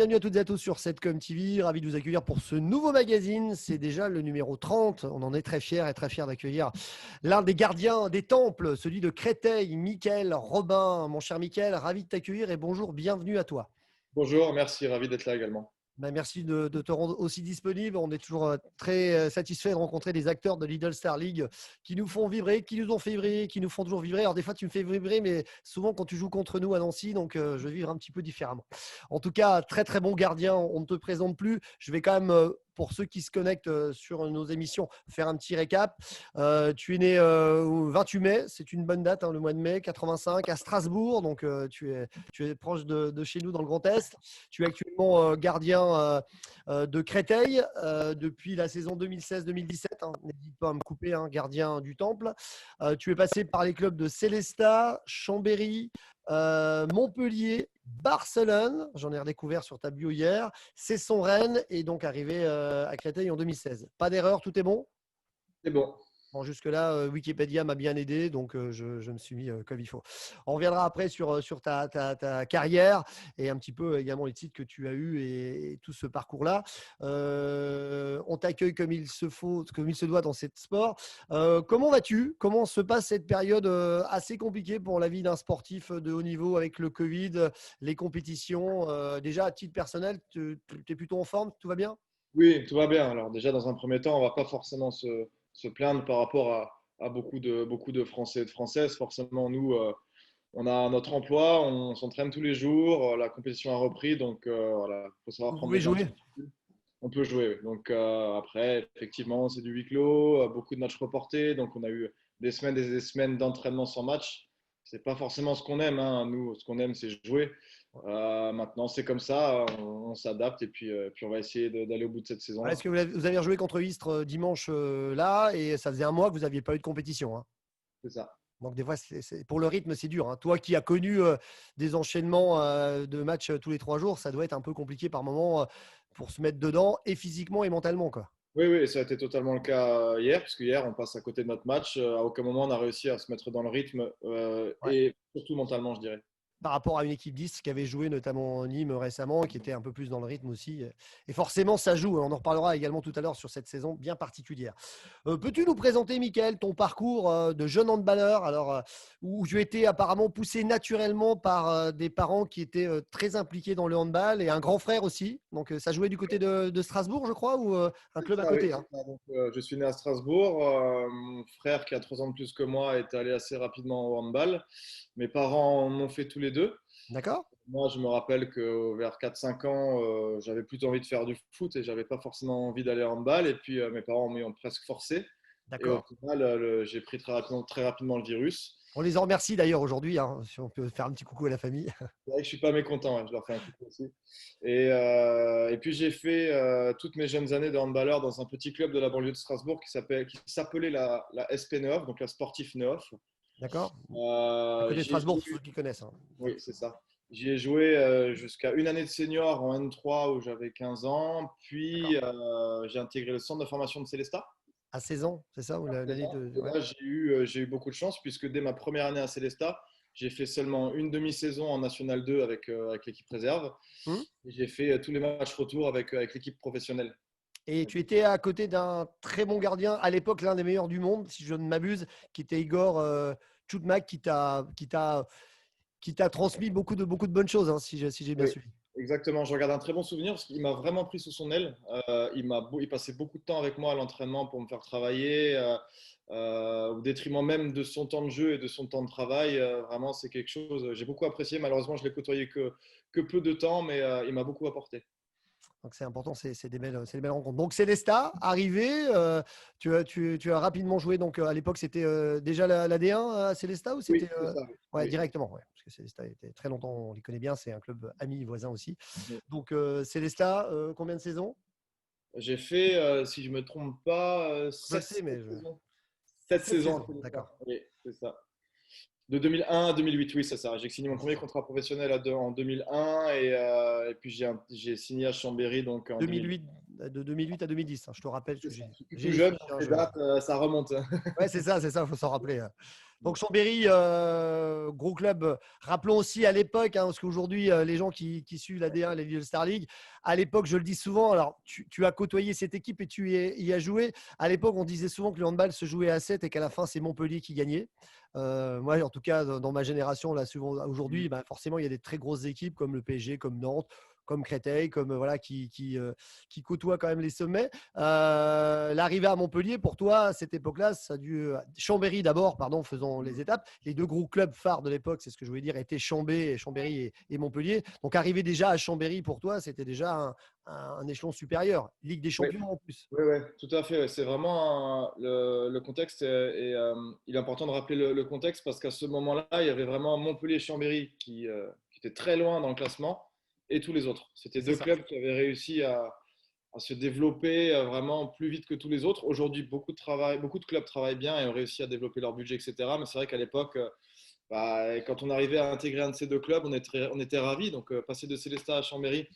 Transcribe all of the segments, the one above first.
bienvenue à toutes et à tous sur Setcom TV. Ravi de vous accueillir pour ce nouveau magazine. C'est déjà le numéro 30. On en est très fiers d'accueillir l'un des gardiens des temples, celui de Créteil, Mickaël Robin. Mon cher Mickaël, ravi de t'accueillir et bonjour, bienvenue à toi. Bonjour, merci, ravi d'être là également. Merci de te rendre aussi disponible. On est toujours très satisfait de rencontrer des acteurs de Lidl Star League qui nous font vibrer, qui nous ont fait vibrer, qui nous font toujours vibrer. Alors des fois, tu me fais vibrer, mais souvent quand tu joues contre nous à Nancy, donc je vivre un petit peu différemment. En tout cas, très très bon gardien. On ne te présente plus. Je vais quand même, pour ceux qui se connectent sur nos émissions, faire un petit récap. Tu es né au 28 mai, c'est une bonne date, hein, le mois de mai 85, à Strasbourg. Donc tu es proche de chez nous dans le Grand Est. Tu es actuellement gardien de Créteil depuis la saison 2016-2017. Hein. N'hésite pas à me couper, hein, gardien du Temple. Tu es passé par les clubs de Célestat, Chambéry, Montpellier, Barcelone. J'en ai redécouvert sur ta bio hier. Cesson-Rennes et donc arrivé à Créteil en 2016. Pas d'erreur, tout est bon? C'est bon. Bon, jusque-là, Wikipédia m'a bien aidé, donc je me suis mis comme il faut. On reviendra après sur ta carrière et un petit peu également les titres que tu as eus et tout ce parcours-là. On t'accueille comme il se faut, comme il se doit dans cette sport. Comment vas-tu? Comment se passe cette période assez compliquée pour la vie d'un sportif de haut niveau avec le Covid, les compétitions? Déjà, à titre personnel, tu es plutôt en forme? Tout va bien? Oui, tout va bien. Alors déjà, dans un premier temps, on va pas forcément se plaindre par rapport à beaucoup de Français et de Françaises. Forcément, nous, on a notre emploi, on s'entraîne tous les jours, la compétition a repris, donc voilà, faut savoir Vous prendre pouvez déjà un jouer? petit peu. On peut jouer. Donc après, effectivement, c'est du huis clos, beaucoup de matchs reportés, donc on a eu des semaines et des semaines d'entraînement sans match. C'est pas forcément ce qu'on aime, hein. Nous, ce qu'on aime, c'est jouer. Maintenant, c'est comme ça, on s'adapte et puis on va essayer d'aller au bout de cette Est-ce saison-là. que vous avez rejoué contre Istres dimanche là et ça faisait un mois que vous n'aviez pas eu de compétition, hein. C'est ça. Donc des fois, pour le rythme, c'est dur, hein. Toi qui as connu des enchaînements de matchs tous les 3 jours, ça doit être un peu compliqué par moment pour se mettre dedans et physiquement et mentalement, quoi. Oui, oui, ça a été totalement le cas hier, puisque hier, on passe à côté de notre match. À aucun moment, on a réussi à se mettre dans le rythme Ouais. et surtout mentalement, je dirais. Par rapport à une équipe 10 qui avait joué notamment Nîmes récemment, qui était un peu plus dans le rythme aussi. Et forcément, ça joue. On en reparlera également tout à l'heure sur cette saison bien particulière. Peux-tu nous présenter, Mickaël, ton parcours de jeune handballeur, alors, où tu étais apparemment poussé naturellement par des parents qui étaient très impliqués dans le handball et un grand frère aussi. Donc, ça jouait du côté de Strasbourg, je crois, ou un C'est club à ça, oui, côté, c'est hein? ça. Donc, je suis né à Strasbourg. Mon frère, qui a 3 ans de plus que moi, est allé assez rapidement au handball. Mes parents en ont fait tous les deux. D'accord? Moi, je me rappelle que vers 4 5 ans, j'avais plutôt envie de faire du foot et j'avais pas forcément envie d'aller en handball. Et puis, mes parents m'y ont presque forcé. Et au D'accord. final, j'ai pris très rapidement le virus. On les en remercie d'ailleurs aujourd'hui, hein, si on peut faire un petit coucou à la famille. C'est vrai que je suis pas mécontent, ouais, je leur fais un coucou aussi. Et puis j'ai fait toutes mes jeunes années de handballeur dans un petit club de la banlieue de Strasbourg qui s'appelait la SP Neuf, donc la Sportif Neuf. D'accord? À Euh, côté de j'y ai Strasbourg, joué, pour ceux qui connaissent, hein. oui, c'est ça. J'y ai joué jusqu'à une année de senior en N3 où j'avais 15 ans. Puis D'accord. j'ai intégré le centre de formation de Célestat. À 16 ans, c'est ça? Ou À 16 l'année ans. de. Et Ouais. là, j'ai eu beaucoup de chance puisque dès ma première année à Célestat, j'ai fait seulement une demi-saison en National 2 avec l'équipe réserve. Hmm. Et j'ai fait tous les matchs retour avec l'équipe professionnelle. Et tu étais à côté d'un très bon gardien, à l'époque l'un des meilleurs du monde, si je ne m'abuse, qui était Igor Tchoutmak, qui t'a transmis beaucoup de bonnes choses, hein, si j'ai bien Oui, suivi. exactement. Je regarde un très bon souvenir parce qu'il m'a vraiment pris sous son aile. Il passait beaucoup de temps avec moi à l'entraînement pour me faire travailler, au détriment même de son temps de jeu et de son temps de travail. Vraiment, c'est quelque chose. J'ai beaucoup apprécié. Malheureusement, je l'ai côtoyé que peu de temps, mais il m'a beaucoup apporté. Donc c'est important, c'est des belles rencontres. Donc Célesta, arrivé, tu as rapidement joué. Donc à l'époque, c'était déjà la D1 à Célesta ou Oui, c'était c'est ça. Oui. ouais, Oui. directement, ouais, parce que Célesta était très longtemps, on les connaît bien, c'est un club ami voisin aussi. Oui. Donc Célesta, combien de saisons? J'ai fait, si je me trompe pas, Je le sais, mais 7 saisons. 7 7 saisons, saisons, c'est ça. d'accord. Oui, c'est ça. De 2001 à 2008, oui, c'est ça. J'ai signé mon premier contrat professionnel en 2001 et puis j'ai signé à Chambéry donc en 2008. 2008, de 2008 à 2010, hein, je te rappelle, parce C'est que ça. Je suis j'ai tout les jeune fiches, pour hein, ces dates, ça remonte. ouais, c'est ça, il faut s'en rappeler, hein. Donc Chambéry, gros club. Rappelons aussi à l'époque, parce qu'aujourd'hui, les gens qui suivent la D1, les Lidl Star League, à l'époque, je le dis souvent, alors tu as côtoyé cette équipe et y as joué. À l'époque, on disait souvent que le handball se jouait à 7 et qu'à la fin, c'est Montpellier qui gagnait. Moi, en tout cas, dans ma génération, là, souvent, aujourd'hui, forcément, il y a des très grosses équipes comme le PSG, comme Nantes, comme Créteil, comme voilà, qui côtoient quand même les sommets. L'arrivée à Montpellier, pour toi, à cette époque-là, ça a dû. Chambéry d'abord, pardon, faisons les étapes. Les deux gros clubs phares de l'époque, c'est ce que je voulais dire, étaient Chambéry et Montpellier. Donc, arriver déjà à Chambéry, pour toi, c'était déjà un échelon supérieur. Ligue des Oui, Champions en plus. oui, oui, tout à fait. Ouais. C'est vraiment le contexte il est important de rappeler le contexte parce qu'à ce moment-là, il y avait vraiment Montpellier et Chambéry qui étaient très loin dans le classement et tous les autres. C'était C'est deux ça. clubs qui avaient réussi à se développer vraiment plus vite que tous les autres. Aujourd'hui, beaucoup de clubs travaillent bien et ont réussi à développer leur budget, etc. Mais c'est vrai qu'à l'époque, quand on arrivait à intégrer un de ces deux clubs, on était ravis. Donc, passer de Célestat à Chambéry,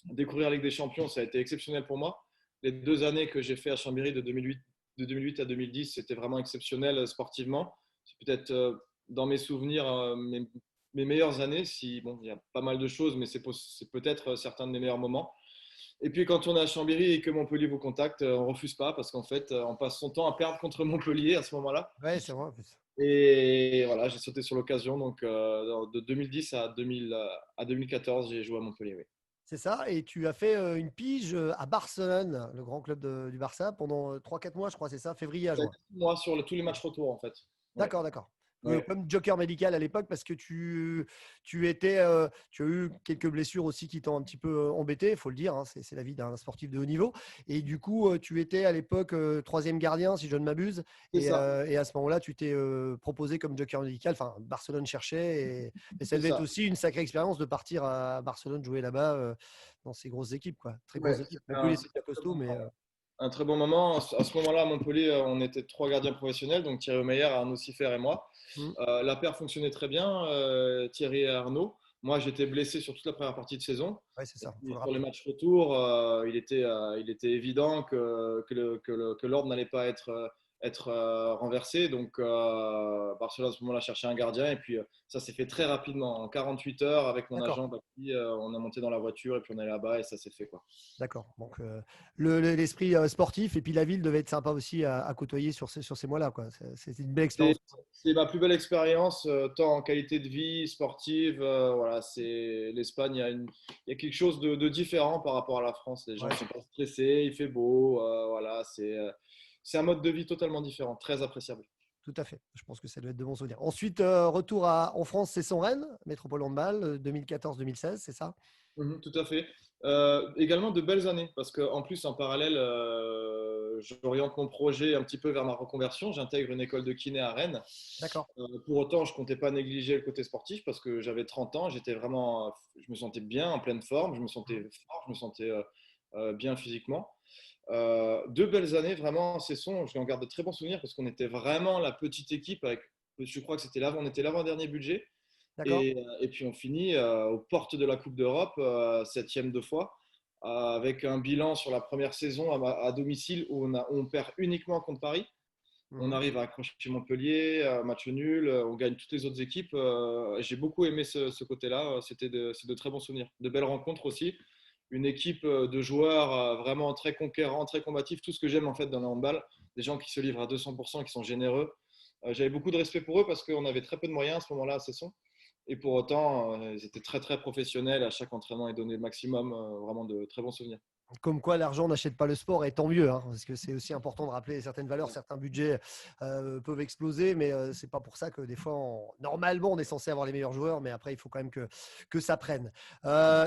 découvrir la Ligue des Champions, ça a été exceptionnel pour moi. Les 2 années que j'ai fait à Chambéry de 2008 à 2010, c'était vraiment exceptionnel sportivement. C'est peut-être dans mes souvenirs mes meilleures années. Si, bon, il y a pas mal de choses, mais c'est peut-être certains de mes meilleurs moments. Et puis quand on est à Chambéry et que Montpellier vous contacte, on refuse pas parce qu'en fait, on passe son temps à perdre contre Montpellier à ce moment-là. Ouais, c'est vrai en plus. Et voilà, j'ai sauté sur l'occasion. Donc de 2010 à 2014, j'ai joué à Montpellier. Oui. C'est ça. Et tu as fait une pige à Barcelone, le grand club du Barça, pendant 3-4 mois, je crois, c'est ça, février à juin. Moi, sur tous les matchs retour, en fait. Ouais. D'accord, d'accord. Ouais. Comme joker médical à l'époque, parce que tu as eu quelques blessures aussi qui t'ont un petit peu embêté, il faut le dire, hein, c'est la vie d'un sportif de haut niveau. Et du coup, tu étais à l'époque troisième gardien, si je ne m'abuse. C'est ça. Et à ce moment-là, tu t'es proposé comme joker médical. Enfin, Barcelone cherchait. Et ça C'est devait être ça. aussi une sacrée expérience de partir à Barcelone jouer là-bas dans ces grosses équipes, quoi. Très Ouais, grosses équipes. Montpellier, c'est c'était bien costaud, mais un très bon moment. À ce moment-là, à Montpellier, on était trois gardiens professionnels, donc Thierry Omeyer, Arnaud Siffer et moi. hmm, La paire fonctionnait très bien, Thierry et Arnaud. Moi, j'étais blessé sur toute la première partie de saison. ouais, c'est Et ça, il faut puis, le sur les rappeler. matchs retour, il était évident que l'ordre n'allait pas être renversé. Donc, Barcelone, à ce moment-là, cherchait un gardien. Et puis, ça s'est fait très rapidement. En 48 heures, avec mon D'accord. agent, on a monté dans la voiture et puis on est là-bas et ça s'est fait, quoi. D'accord. Donc, l'esprit sportif et puis la ville devait être sympa aussi à côtoyer sur ces mois-là, quoi. C'est une belle C'est expérience. c'est ma plus belle expérience, tant en qualité de vie sportive. Voilà, c'est l'Espagne. Il y a quelque chose de différent par rapport à la France. Les gens ne Ouais, sont pas stressés, il fait beau. Voilà, c'est un mode de vie totalement différent, très appréciable. tout à fait. Je pense que ça doit être de bons souvenirs. Ensuite, retour en France, c'est son Rennes, Métropole Handball, 2014-2016, c'est ça? Mhm, tout à fait. Également de belles années, parce qu'en plus, en parallèle, j'oriente mon projet un petit peu vers ma reconversion. J'intègre une école de kiné à Rennes. D'accord. Pour autant, je comptais pas négliger le côté sportif parce que j'avais 30 ans, je me sentais bien, en pleine forme, je me sentais fort, je me sentais bien physiquement. Deux belles années, vraiment, je en garde de très bons souvenirs parce qu'on était vraiment la petite équipe je crois que on était l'avant-dernier budget. D'accord. Et puis on finit aux portes de la Coupe d'Europe, septième deux fois, avec un bilan sur la première saison à domicile où on perd uniquement contre Paris. On Mhm. arrive à accrocher Montpellier, match nul, on gagne toutes les autres équipes. J'ai beaucoup aimé ce côté-là. C'est de très bons souvenirs. De belles rencontres aussi. Une équipe de joueurs vraiment très conquérants, très combatifs. Tout ce que j'aime en fait dans le handball. Des gens qui se livrent à 200%, qui sont généreux. J'avais beaucoup de respect pour eux parce qu'on avait très peu de moyens à ce moment-là à Cesson. Et pour autant, ils étaient très très professionnels. À chaque entraînement, ils donnaient le maximum. Vraiment de très bons souvenirs. Comme quoi, l'argent n'achète pas le sport, et tant mieux, hein, parce que c'est aussi important de rappeler certaines valeurs, certains budgets peuvent exploser, mais c'est pas pour ça que des fois, normalement, on est censé avoir les meilleurs joueurs, mais après, il faut quand même que ça prenne.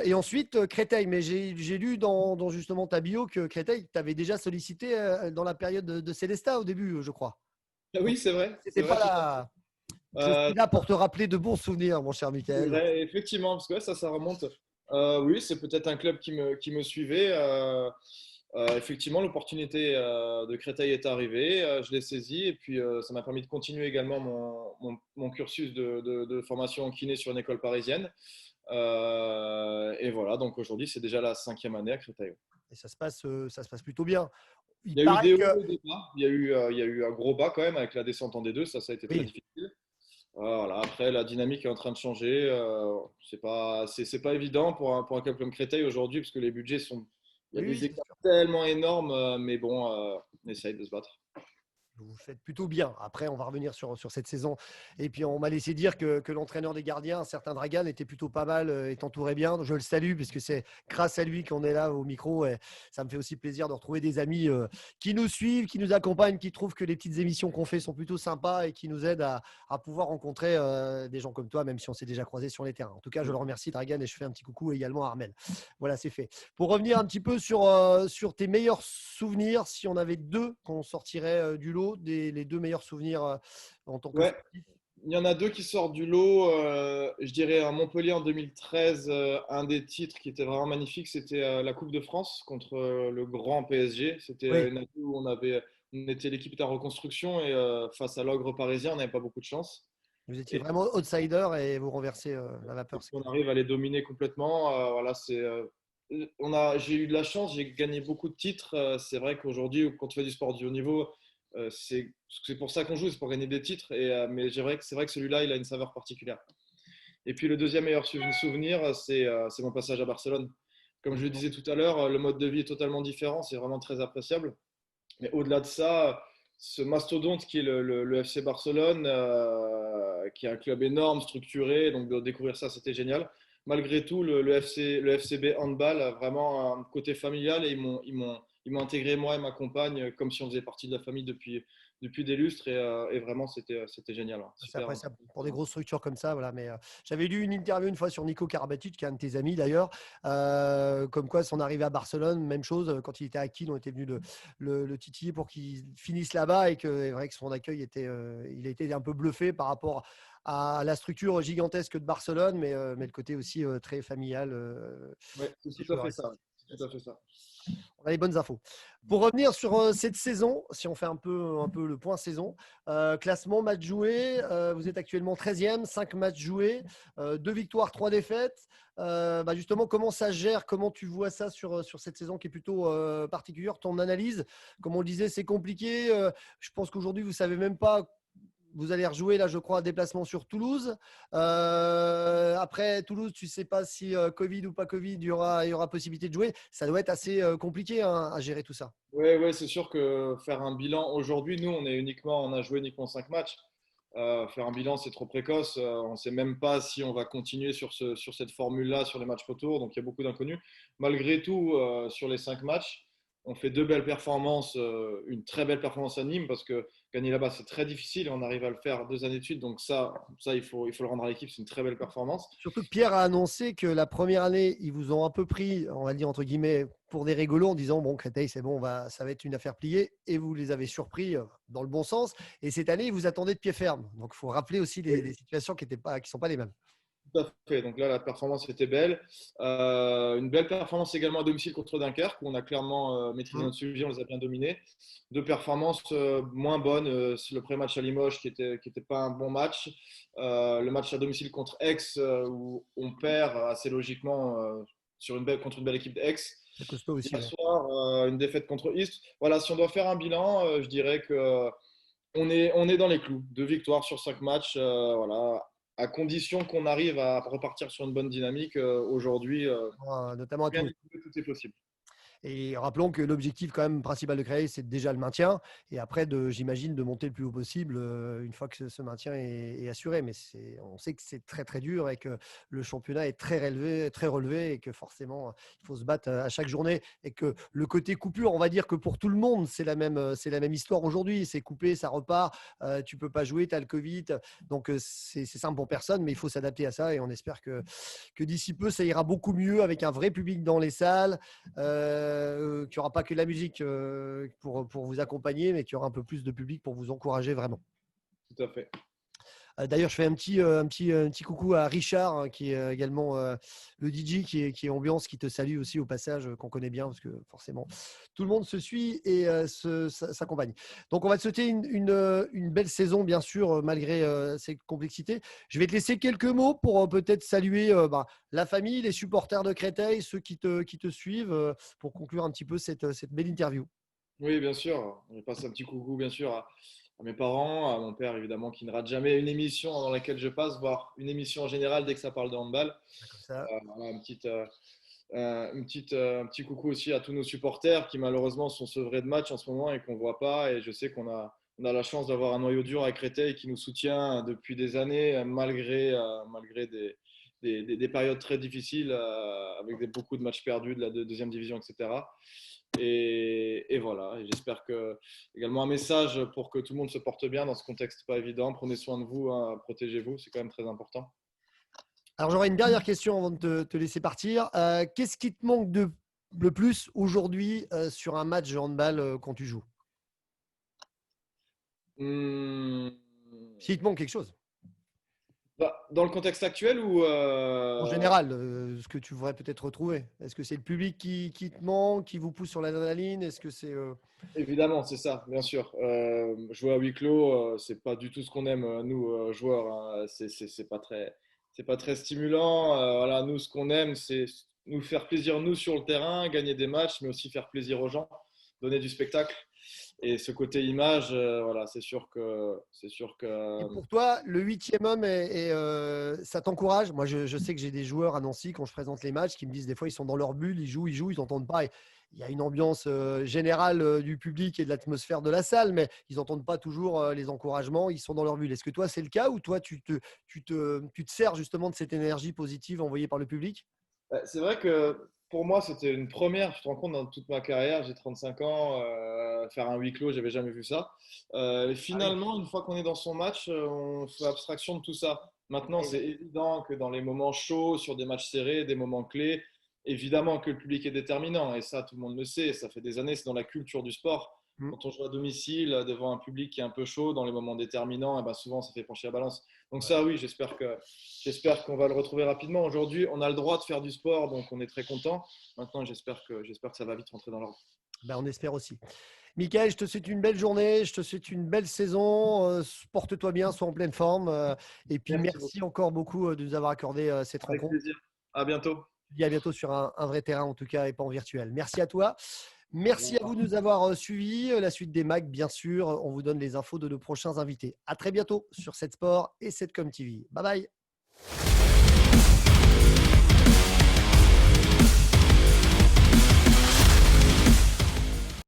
Et ensuite, Créteil, mais j'ai lu dans justement ta bio que Créteil t'avait déjà sollicité dans la période de Célestat au début, je crois. Ah Donc, oui, c'est vrai, c'est c'était vrai. pas là. Je Euh, suis là pour te rappeler de bons souvenirs, mon cher C'est Michael. vrai, effectivement, parce que ouais, ça remonte. Oui, c'est peut-être un club qui me suivait. Effectivement, l'opportunité de Créteil est arrivée. Je l'ai saisie et puis ça m'a permis de continuer également mon cursus de formation en kiné sur une école parisienne. Et voilà, donc aujourd'hui, c'est déjà la cinquième année à Créteil. Et ça se passe plutôt bien. Il Il y a eu paraît des que hauts et des bas. Il y a eu un gros bas quand même avec la descente en D2. Ça a été très oui, difficile. Voilà. Après, la dynamique est en train de changer. C'est pas évident pour un club comme Créteil aujourd'hui, parce que les budgets sont. Il y a Oui, des oui, c'est écarts sûr. tellement énormes, mais bon, on essaye de se battre. Vous faites plutôt bien. Après, on va revenir sur cette saison. Et puis, on m'a laissé dire que l'entraîneur des gardiens, un certain Dragan, était plutôt pas mal et t'entourait bien. Je le salue puisque c'est grâce à lui qu'on est là au micro. Et ça me fait aussi plaisir de retrouver des amis qui nous suivent, qui nous accompagnent, qui trouvent que les petites émissions qu'on fait sont plutôt sympas et qui nous aident à pouvoir rencontrer des gens comme toi, même si on s'est déjà croisés sur les terrains. En tout cas, je le remercie, Dragan, et je fais un petit coucou également à Armel. Voilà, c'est fait. Pour revenir un petit peu sur tes meilleurs souvenirs, si on avait deux qu'on sortirait du lot, les deux meilleurs souvenirs en tant que Ouais, sportif. il y en a deux qui sortent du lot. Je dirais à Montpellier en 2013, un des titres qui était vraiment magnifique, c'était la Coupe de France contre le grand PSG. C'était Oui, une année où on était l'équipe en reconstruction et face à l'ogre parisien, on n'avait pas beaucoup de chance. vous étiez Et vraiment outsider et vous renversez la et vapeur. puis on arrive à les dominer complètement. Voilà, j'ai eu de la chance, j'ai gagné beaucoup de titres. C'est vrai qu'aujourd'hui, quand tu fais du sport du haut niveau, c'est pour ça qu'on joue, c'est pour gagner des titres. Mais c'est vrai que celui-là, il a une saveur particulière. Et puis le deuxième meilleur souvenir, c'est mon passage à Barcelone. Comme je le disais tout à l'heure, le mode de vie est totalement différent, c'est vraiment très appréciable. Mais au-delà de ça, ce mastodonte qui est le FC Barcelone, qui est un club énorme, structuré, donc de découvrir ça, c'était génial. Malgré tout, le FCB Handball a vraiment un côté familial et ils m'ont intégré, moi et ma compagne, comme si on faisait partie de la famille depuis des lustres et vraiment, c'était génial. Hein. C'est Super. appréciable pour des grosses structures comme ça. Voilà. Mais j'avais lu une interview une fois sur Nico Karabatic, qui est un de tes amis d'ailleurs, comme quoi son arrivée à Barcelone, même chose, quand il était à Kiel, on était venu le titiller pour qu'il finisse là-bas et que c'est vrai que son accueil était, il a été un peu bluffé par rapport à la structure gigantesque de Barcelone, mais le côté aussi très familial Ouais, c'est des tout à joueurs fait ici. ça. C'est tout à fait ça. On a les bonnes infos. Pour revenir sur cette saison, si on fait un peu le point saison, classement, match joué, vous êtes actuellement 13e, 5 matchs joués, 2 victoires, 3 défaites. Justement, comment ça se gère? Comment tu vois ça sur cette saison qui est plutôt particulière? Ton analyse, comme on le disait, c'est compliqué. Je pense qu'aujourd'hui, vous ne savez même pas. Vous allez rejouer, là, je crois, un déplacement sur Toulouse. Après Toulouse, tu ne sais pas si Covid ou pas Covid, il y aura possibilité de jouer. Ça doit être assez compliqué hein, à gérer tout ça. Ouais, ouais, c'est sûr que faire un bilan aujourd'hui, nous, on a joué uniquement 5 matchs. Faire un bilan, c'est trop précoce. On ne sait même pas si on va continuer sur cette formule-là, sur les matchs retour. Donc, il y a beaucoup d'inconnus. Malgré tout, sur les 5 matchs, on fait deux belles performances, une très belle performance à Nîmes, parce que gagner là-bas, c'est très difficile et on arrive à le faire 2 années de suite. Donc, ça il faut le rendre à l'équipe. C'est une très belle performance. Surtout que Pierre a annoncé que la première année, ils vous ont un peu pris, on va dire entre guillemets, pour des rigolos en disant bon, Créteil, c'est bon, ça va être une affaire pliée. Et vous les avez surpris dans le bon sens. Et cette année, ils vous attendaient de pied ferme. Donc, il faut rappeler aussi les situations qui ne sont pas les mêmes. Tout à fait. Donc là, la performance était belle. Une belle performance également à domicile contre Dunkerque, où on a clairement maîtrisé Mmh. notre sujet, on les a bien dominés. Deux performances moins bonnes. C'est le pré-match à Limoges qui était pas un bon match. Le match à domicile contre Aix, où on perd assez logiquement contre une belle équipe d'Aix. C'est costaud aussi. Hier Ouais. soir, une défaite contre East. Voilà, si on doit faire un bilan, je dirais que on est dans les clous. 2 victoires sur 5 matchs. Voilà. À condition qu'on arrive à repartir sur une bonne dynamique, aujourd'hui, Notamment à rien Toulouse. n'est prouvé, tout est possible. Et rappelons que l'objectif quand même principal de créer, c'est déjà le maintien. Et après, j'imagine, de monter le plus haut possible une fois que ce maintien est assuré. Mais on sait que c'est très très dur et que le championnat est très relevé et que forcément, il faut se battre à chaque journée. Et que le côté coupure, on va dire que pour tout le monde, c'est la même histoire aujourd'hui. C'est coupé, ça repart. Tu peux pas jouer, tu as le Covid. Donc c'est simple pour personne, mais il faut s'adapter à ça. Et on espère que d'ici peu, ça ira beaucoup mieux avec un vrai public dans les salles, qu'il n'y aura pas que la musique pour vous accompagner, mais qu'il y aura un peu plus de public pour vous encourager vraiment. Tout à fait. D'ailleurs, je fais un petit coucou à Richard, hein, qui est également le DJ, qui est Ambiance, qui te salue aussi au passage, qu'on connaît bien, parce que forcément, tout le monde se suit et s'accompagne. Donc, on va te souhaiter une belle saison, bien sûr, malgré ces complexités. Je vais te laisser quelques mots pour peut-être saluer la famille, les supporters de Créteil, ceux qui te suivent, pour conclure un petit peu cette belle interview. Oui, bien sûr. Je passe un petit coucou, bien sûr, à mes parents, à mon père évidemment qui ne rate jamais une émission dans laquelle je passe, voire une émission en général dès que ça parle de handball. Comme ça. Voilà, un petit coucou aussi à tous nos supporters qui malheureusement sont sevrés de match en ce moment et qu'on ne voit pas. Et je sais on a la chance d'avoir un noyau dur à Créteil qui nous soutient depuis des années malgré des périodes très difficiles avec beaucoup de matchs perdus de la deuxième division, etc. Et voilà, et j'espère que également un message pour que tout le monde se porte bien dans ce contexte pas évident. Prenez soin de vous, hein, protégez-vous, c'est quand même très important. Alors, j'aurais une dernière question avant de te laisser partir. Qu'est-ce qui te manque le plus aujourd'hui sur un match de handball quand tu joues? Hum, S'il te manque quelque chose. dans le contexte actuel ou En général, ce que tu voudrais peut-être retrouver. Est-ce que c'est le public qui te manque, qui vous pousse sur l'adrénaline? Est-ce que c'est… évidemment, c'est ça, bien sûr. Jouer à huis clos, c'est pas du tout ce qu'on aime, nous, joueurs, hein. C'est pas très stimulant. Voilà, nous, ce qu'on aime, c'est nous faire plaisir, nous, sur le terrain, gagner des matchs, mais aussi faire plaisir aux gens, donner du spectacle. Et ce côté image, voilà, c'est sûr Et que pour toi, le huitième homme, ça t'encourage? Moi, je sais que j'ai des joueurs à Nancy, quand je présente les matchs, qui me disent des fois, ils sont dans leur bulle, ils jouent, ils n'entendent pas. Et il y a une ambiance générale du public et de l'atmosphère de la salle, mais ils n'entendent pas toujours les encouragements, ils sont dans leur bulle. Est-ce que toi, c'est le cas ou toi, tu te sers justement de cette énergie positive envoyée par le public? c'est vrai que pour moi, c'était une première. Tu te rends compte, dans toute ma carrière, j'ai 35 ans, faire un huis clos, j'avais jamais vu ça. Et Ah oui, finalement, une fois qu'on est dans son match, on fait abstraction de tout ça. Maintenant, ah oui. c'est évident que dans les moments chauds, sur des matchs serrés, des moments clés, évidemment que le public est déterminant. Et ça, tout le monde le sait. Ça fait des années, c'est dans la culture du sport. Mm. Quand on joue à domicile, devant un public qui est un peu chaud, dans les moments déterminants, et ben souvent, ça fait pencher la balance. Donc Ouais. ça, oui, j'espère qu'on va le retrouver rapidement. Aujourd'hui, on a le droit de faire du sport, donc on est très content. Maintenant, j'espère que ça va vite rentrer dans l'ordre. Ben, on espère aussi. Michael, je te souhaite une belle journée, je te souhaite une belle saison. Porte-toi bien, sois en pleine forme. Et puis, Merci beaucoup. merci encore beaucoup de nous avoir accordé cette Avec rencontre. plaisir. À bientôt. Je te dis à bientôt sur un vrai terrain, en tout cas, et pas en virtuel. Merci à toi. Au Merci à vous revoir. de nous avoir suivis. La suite des Macs, bien sûr. On vous donne les infos de nos prochains invités. À très bientôt sur cette Sport et cette Com TV. Bye bye.